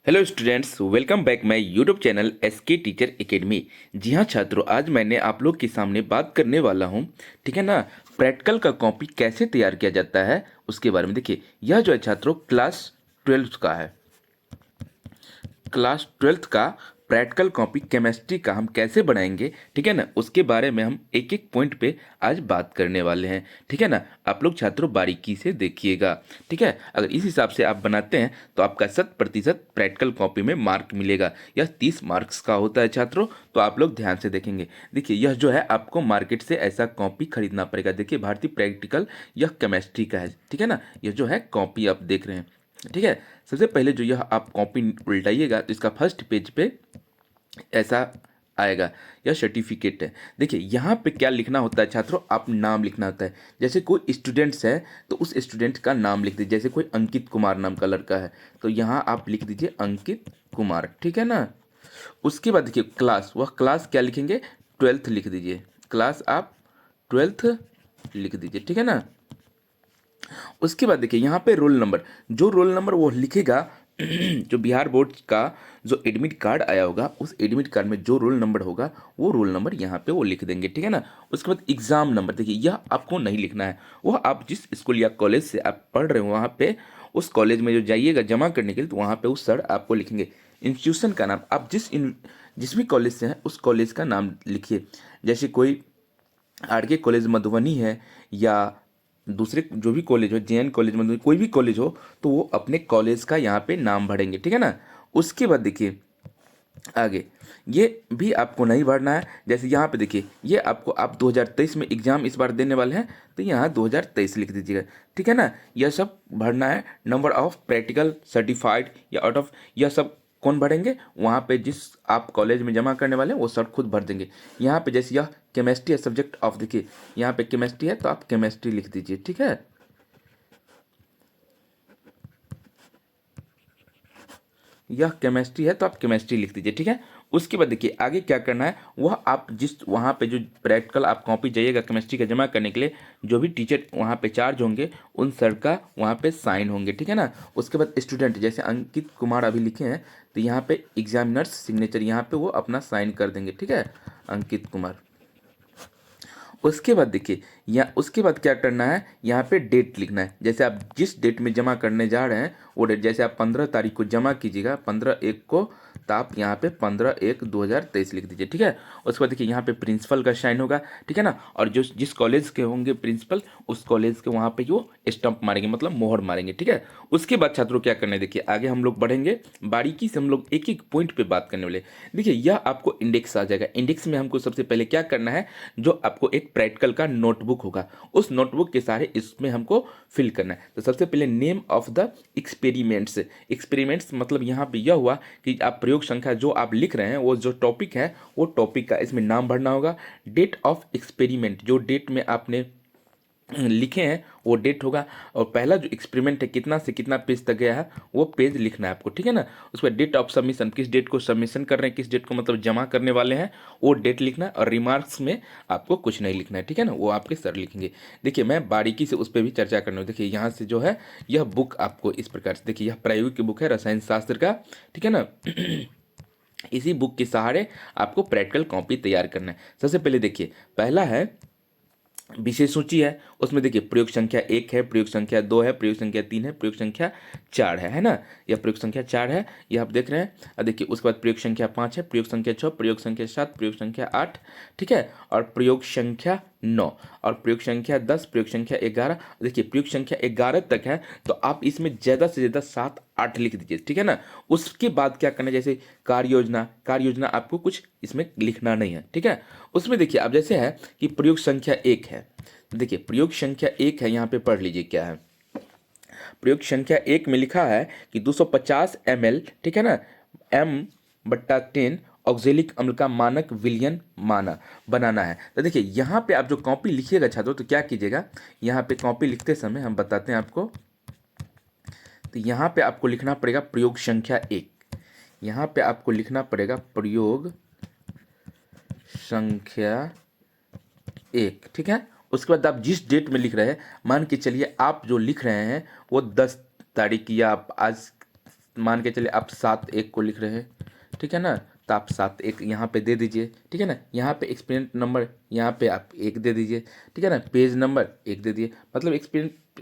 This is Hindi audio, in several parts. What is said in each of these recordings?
Hello students, welcome back my YouTube channel SK teacher academy. जी हाँ छात्रों, आज मैंने आप लोग के सामने बात करने वाला हूँ, ठीक है ना। प्रैक्टिकल का कॉपी कैसे तैयार किया जाता है उसके बारे में। देखिए, यह जो है छात्रों क्लास 12 का है। क्लास 12 का प्रैक्टिकल कॉपी केमिस्ट्री का हम कैसे बनाएंगे, ठीक है ना, उसके बारे में हम एक एक पॉइंट पे आज बात करने वाले हैं, ठीक है ना। आप लोग छात्रों बारीकी से देखिएगा, ठीक है। अगर इस हिसाब से आप बनाते हैं तो आपका 100% प्रैक्टिकल कॉपी में मार्क मिलेगा। यह 30 मार्क्स का होता है छात्रों, तो आप लोग ध्यान से देखेंगे। देखिए, यह जो है आपको मार्केट से ऐसा कॉपी खरीदना पड़ेगा। देखिए, भारतीय प्रैक्टिकल यह केमिस्ट्री का है, ठीक है ना। यह जो है कॉपी आप देख रहे हैं, ठीक है। सबसे पहले जो यह आप कॉपी उल्टाइएगा तो इसका फर्स्ट पेज पे ऐसा आएगा, यह सर्टिफिकेट है। देखिए, यहाँ पे क्या लिखना होता है छात्रों, आप नाम लिखना होता है। जैसे कोई स्टूडेंट्स है तो उस स्टूडेंट का नाम लिख दीजिए। जैसे कोई अंकित कुमार नाम का लड़का है तो यहाँ आप लिख दीजिए अंकित कुमार, ठीक है ना। उसके बाद देखिए क्लास, वह क्लास क्या लिखेंगे, 12th लिख दीजिए। क्लास आप 12th लिख दीजिए, ठीक है ना। उसके बाद देखिए यहाँ पे रोल नंबर, जो रोल नंबर वो लिखेगा जो बिहार बोर्ड का जो एडमिट कार्ड आया होगा, उस एडमिट कार्ड में जो रोल नंबर होगा वो रोल नंबर यहाँ पे वो लिख देंगे, ठीक है ना। उसके बाद एग्जाम नंबर, देखिए यह आपको नहीं लिखना है। वह आप जिस स्कूल या कॉलेज से आप पढ़ रहे हो वहाँ पे उस कॉलेज में जो जाइएगा जमा करने के लिए, तो वहाँ पे उस सर आपको लिखेंगे। इंस्टीट्यूशन का नाम, आप जिस भी कॉलेज से हैं उस कॉलेज का नाम लिखिए। जैसे कोई आरके कॉलेज मधुबनी है या दूसरे जो भी कॉलेज हो, जेएन कॉलेज मधुबनी, कोई भी कॉलेज हो, तो वो अपने कॉलेज का यहाँ पे नाम भरेंगे, ठीक है ना। उसके बाद देखिए आगे, ये भी आपको नहीं भरना है। जैसे यहाँ पे देखिए, ये आपको आप 2023 में एग्जाम इस बार देने वाले हैं तो यहाँ 2023 लिख दीजिएगा, ठीक है ना। यह सब भरना है। नंबर ऑफ प्रैक्टिकल सर्टिफाइड या आउट ऑफ, यह सब कौन भरेंगे, वहाँ पे जिस आप कॉलेज में जमा करने वाले हैं वो सर खुद भर देंगे। यहाँ पे जैसे यह केमिस्ट्री है सब्जेक्ट ऑफ, देखिए यहाँ पे केमिस्ट्री है तो आप केमिस्ट्री लिख दीजिए, ठीक है। यह केमिस्ट्री है तो आप केमिस्ट्री लिख दीजिए, ठीक है। उसके बाद देखिए आगे क्या करना है, वह आप जिस वहाँ पे जो प्रैक्टिकल आप कॉपी जाइएगा केमिस्ट्री का जमा करने के लिए, जो भी टीचर वहाँ पे चार्ज होंगे उन सर का वहाँ पे साइन होंगे, ठीक है ना। उसके बाद स्टूडेंट जैसे अंकित कुमार अभी लिखे हैं तो यहाँ पे एग्जामिनर्स सिग्नेचर, यहाँ पे वो अपना साइन कर देंगे, ठीक है, अंकित कुमार। उसके बाद देखिए, यहाँ उसके बाद क्या करना है, यहाँ पे डेट लिखना है। जैसे आप जिस डेट में जमा करने जा रहे हैं वो डेट, जैसे आप 15 तारीख को जमा कीजिएगा, 15/1 को, तो आप यहाँ पे 15/1/2023 लिख दीजिए, ठीक है। उसके बाद देखिए यहाँ पे प्रिंसिपल का साइन होगा, ठीक है ना। और जो जिस कॉलेज के होंगे प्रिंसिपल, उस कॉलेज के वहाँ पे जो स्टंप मारेंगे, मतलब मोहर मारेंगे, ठीक है। उसके बाद छात्रों क्या करना है, देखिए आगे हम लोग बढ़ेंगे बारीकी से, हम लोग एक एक पॉइंट पे बात करने वाले। देखिए यह आपको इंडेक्स आ जाएगा। इंडेक्स में हमको सबसे पहले क्या करना है, जो आपको एक प्रैक्टिकल का नोटबुक होगा, उस नोटबुक के सारे इसमें हमको फिल करना है। तो सबसे पहले name of the experiments, experiments मतलब यहाँ पे यह हुआ कि आप प्रयोग संख्या जो आप लिख रहे हैं वो जो टॉपिक है वो टॉपिक का इसमें नाम भरना होगा। डेट ऑफ एक्सपेरिमेंट, जो डेट में आपने लिखे हैं वो डेट होगा। और पहला जो एक्सपेरिमेंट है कितना से कितना पेज तक गया है वो पेज लिखना है आपको, ठीक है ना। उसके बाद डेट ऑफ सबमिशन, किस डेट को सबमिशन कर रहे हैं, किस डेट को मतलब जमा करने वाले हैं, वो डेट लिखना है। और रिमार्क्स में आपको कुछ नहीं लिखना है, ठीक है ना, वो आपके सर लिखेंगे। देखिए मैं बारीकी से उस पर भी चर्चा करना हूँ। देखिए यहाँ से जो है यह बुक आपको इस प्रकार से, देखिए यह प्रायोगिक बुक है रसायन शास्त्र का, ठीक है ना। इसी बुक के सहारे आपको प्रैक्टिकल कॉपी तैयार करना है। सबसे पहले देखिए पहला है विषय सूची है, उसमें देखिए प्रयोग संख्या 1 है, प्रयोग संख्या 2 है, प्रयोग संख्या 3 है, प्रयोग संख्या 4 है ना। यह प्रयोग संख्या 4 है, यह आप देख रहे हैं। और देखिए उसके बाद प्रयोग संख्या 5 है, प्रयोग संख्या 6, प्रयोग संख्या 7, प्रयोग संख्या 8, ठीक है। और प्रयोग संख्या 9 और प्रयोग संख्या 10, प्रयोग संख्या 11। देखिए प्रयोग संख्या 11 तक है तो आप इसमें ज़्यादा से ज़्यादा 7-8 लिख दीजिए, ठीक है ना। उसके बाद क्या करना है, जैसे कार्य योजना, कार्य योजना आपको कुछ इसमें लिखना नहीं है, ठीक है। उसमें देखिए अब जैसे है कि प्रयोग संख्या 1 है, देखिए प्रयोग संख्या 1 है, यहाँ पे पढ़ लीजिए क्या है। प्रयोग संख्या 1 में लिखा है कि 250 ml, ठीक है ना, M/10 ऑक्जेलिक अम्ल का मानक विलयन माना बनाना है। तो देखिए यहाँ पे आप जो कॉपी लिखिएगा छात्रों तो क्या कीजिएगा, यहाँ पे कॉपी लिखते समय हम बताते हैं आपको। तो यहाँ पे आपको लिखना पड़ेगा प्रयोग संख्या 1, यहाँ पे आपको लिखना पड़ेगा प्रयोग संख्या 1, ठीक है। उसके बाद आप जिस डेट में लिख रहे हैं, मान के चलिए आप जो लिख रहे हैं वो 10 तारीख या आप आज मान के चलिए आप 7 1 को लिख रहे हैं, ठीक है ना, तो आप 7 1 यहाँ पे दे दीजिए, ठीक है ना। यहाँ पे एक्सपेरिमेंट नंबर यहाँ पे आप 1 दे दीजिए, ठीक है ना। पेज नंबर 1 दे दिए, मतलब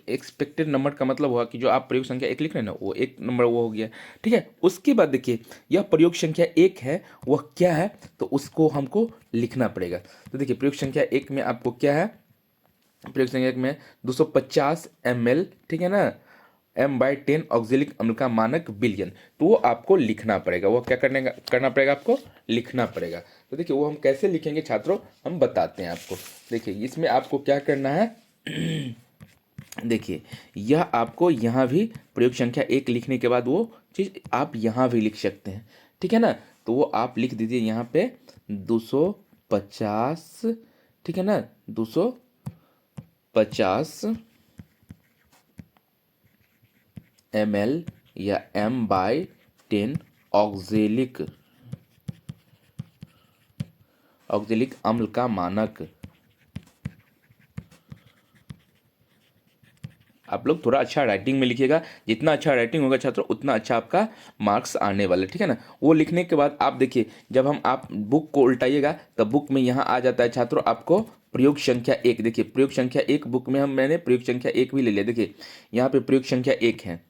एक्सपेक्टेड नंबर का मतलब हुआ कि जो आप प्रयोग संख्या 1 लिख रहे हैं ना वो 1 नंबर वो हो गया, ठीक है। उसके बाद देखिए यह प्रयोग संख्या 1 है, वह क्या है, तो उसको हमको लिखना पड़ेगा। तो देखिए प्रयोग संख्या 1 में आपको क्या है, प्रयोग संख्या 1 में 250 ml, ठीक है ना, m/10 ऑक्जेलिक अम्ल का मानक बिलियन, तो वो आपको लिखना पड़ेगा। वो क्या करना पड़ेगा, आपको लिखना पड़ेगा। तो देखिए वो हम कैसे लिखेंगे छात्रों, हम बताते हैं आपको। देखिए इसमें आपको क्या करना है देखिए यह आपको यहाँ भी प्रयोग संख्या 1 लिखने के बाद वो चीज़ आप यहाँ भी लिख सकते हैं, ठीक है ना। तो वो आप लिख दीजिए यहाँ पे 250, ठीक है ना, 250 ml या m/10 ऑक्जेलिक अम्ल का मानक। आप लोग थोड़ा अच्छा राइटिंग में लिखिएगा, जितना अच्छा राइटिंग होगा छात्रों उतना अच्छा आपका मार्क्स आने वाला है, ठीक है ना। वो लिखने के बाद आप देखिए जब आप बुक को उल्टाइएगा तब बुक में यहाँ आ जाता है छात्रों आपको प्रयोग संख्या 1। देखिए प्रयोग संख्या 1 बुक में मैंने प्रयोग संख्या 1 भी ले लिया। देखिए यहाँ पे प्रयोग संख्या 1 है,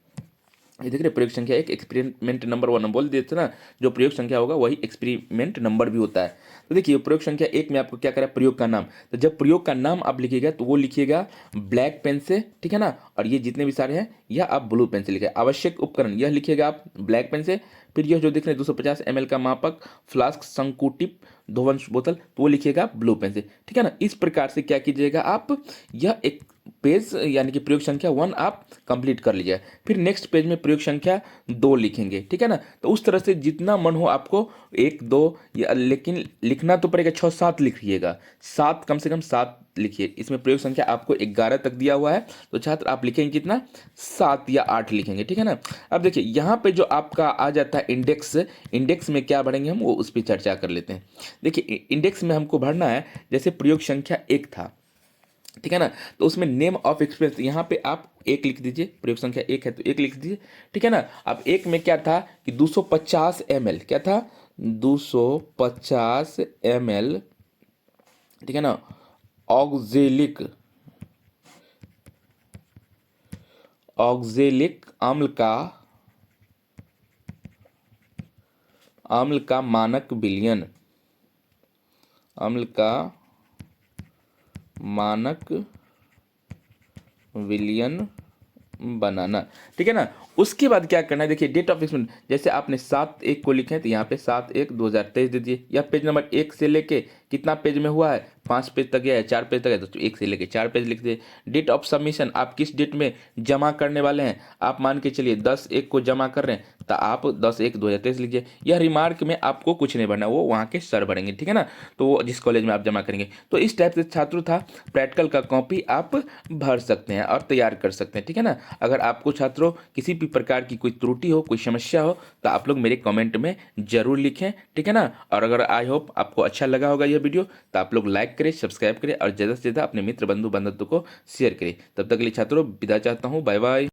ये देख रहे प्रयोग संख्या 1 एक्सपेरिमेंट नंबर 1 बोल दिए थे ना, जो प्रयोग संख्या होगा वही एक्सपेरिमेंट नंबर भी होता है। तो देखिए प्रयोग संख्या 1 में आपको क्या करा, प्रयोग का नाम। तो जब प्रयोग का नाम आप लिखिएगा तो वो लिखिएगा ब्लैक पेन से, ठीक है ना, और ये जितने भी सारे हैं यह आप ब्लू पेन से लिखिए। आवश्यक उपकरण यह लिखिएगा आप ब्लैक पेन से। फिर यह जो देख रहे हैं 250 ml का मापक फ्लास्क शंकुटिप ध्रुवंश बोतल, तो वो लिखिएगा ब्लू पेन से, ठीक है ना। इस प्रकार से क्या कीजिएगा आप, यह एक पेज यानी कि प्रयोग संख्या 1 आप कंप्लीट कर लीजिए। फिर नेक्स्ट पेज में प्रयोग संख्या 2 लिखेंगे, ठीक है ना। तो उस तरह से जितना मन हो आपको 1 2 या, लेकिन लिखना तो पड़ेगा 6 7 लिखिएगा, 7 कम से कम 7 लिखिए। इसमें प्रयोग संख्या आपको 11 तक दिया हुआ है, तो छात्र आप लिखेंगे कितना, 7 या 8 लिखेंगे, ठीक है ना। अब देखिए यहाँ पे जो आपका आ जाता है इंडेक्स, इंडेक्स में क्या भरेंगे हम वो उस पर चर्चा कर लेते हैं। देखिए इंडेक्स में हमको भरना है, जैसे प्रयोग संख्या 1 था, ठीक है ना, तो उसमें नेम ऑफ एक्सपेरिमेंट यहाँ पे आप 1 लिख दीजिए, प्रयोग संख्या 1 है तो 1 लिख दीजिए, ठीक है ना। अब 1 में क्या था कि 250 ml, क्या था 250 ml, ठीक है ना, ऑक्जेलिक अम्ल का मानक बिलियन, अम्ल का मानक विलियन बनाना, ठीक है ना। उसके बाद क्या करना है, देखिए डेट ऑफ एक्सपेरिमेंट, जैसे आपने 7 1 को लिखे हैं तो यहाँ पे 7 1 2023 दे दिए, या पेज नंबर 1 से लेके कितना पेज में हुआ है, 5 पेज तक गया है, 4 पेज तक है तो 1 से लेके 4 पेज लिख दिए। डेट ऑफ सबमिशन, आप किस डेट में जमा करने वाले हैं, आप मान के चलिए 10 1 को जमा कर रहे हैं तो आप 10 1 2023 लीजिए। यह रिमार्क में आपको कुछ नहीं भरना, वो वहाँ के सर भरेंगे, ठीक है ना, तो वो जिस कॉलेज में आप जमा करेंगे। तो इस टाइप से छात्रों था प्रैक्टिकल का कॉपी आप भर सकते हैं और तैयार कर सकते हैं, ठीक है ना। अगर आपको छात्रों किसी भी प्रकार की कोई त्रुटि हो, कोई समस्या हो तो आप लोग मेरे कमेंट में जरूर लिखें, ठीक है ना। और अगर आई होप आपको अच्छा लगा होगा यह वीडियो तो आप लोग लाइक करें, सब्सक्राइब करें और ज़्यादा से ज़्यादा अपने मित्र बंधु बांधव को शेयर करें। तब तक के लिए छात्रों विदा चाहता हूँ, बाय बाय।